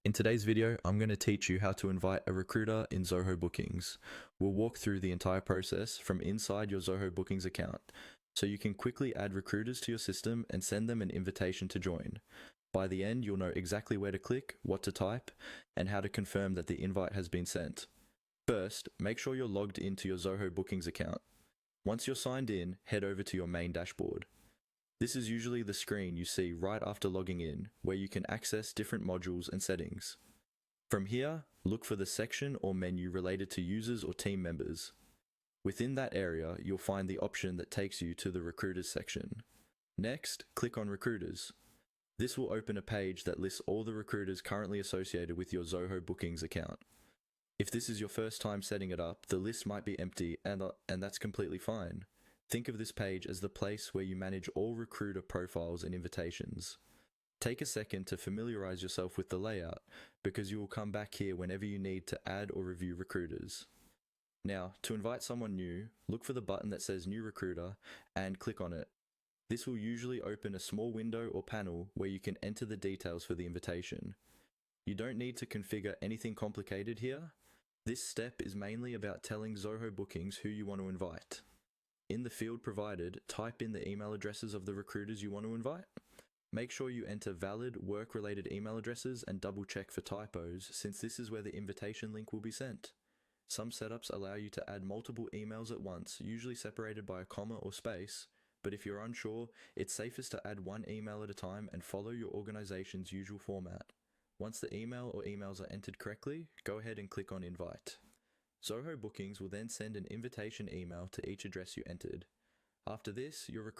In today's video, I'm going to teach you how to invite a recruiter in Zoho Bookings. We'll walk through the entire process from inside your Zoho Bookings account, so you can quickly add recruiters to your system and send them an invitation to join. By the end, you'll know exactly where to click, what to type, and how to confirm that the invite has been sent. First, make sure you're logged into your Zoho Bookings account. Once you're signed in, head over to your main dashboard. This is usually the screen you see right after logging in, where you can access different modules and settings. From here, look for the section or menu related to users or team members. Within that area, you'll find the option that takes you to the Recruiters section. Next, click on Recruiters. This will open a page that lists all the recruiters currently associated with your Zoho Bookings account. If this is your first time setting it up, the list might be empty, and that's completely fine. Think of this page as the place where you manage all recruiter profiles and invitations. Take a second to familiarize yourself with the layout, because you will come back here whenever you need to add or review recruiters. Now, to invite someone new, look for the button that says New Recruiter and click on it. This will usually open a small window or panel where you can enter the details for the invitation. You don't need to configure anything complicated here. This step is mainly about telling Zoho Bookings who you want to invite. In the field provided, type in the email addresses of the recruiters you want to invite. Make sure you enter valid work-related email addresses and double-check for typos, since this is where the invitation link will be sent. Some setups allow you to add multiple emails at once, usually separated by a comma or space, but if you're unsure, it's safest to add one email at a time and follow your organization's usual format. Once the email or emails are entered correctly, go ahead and click on Invite. Zoho Bookings will then send an invitation email to each address you entered. After this, your recruiter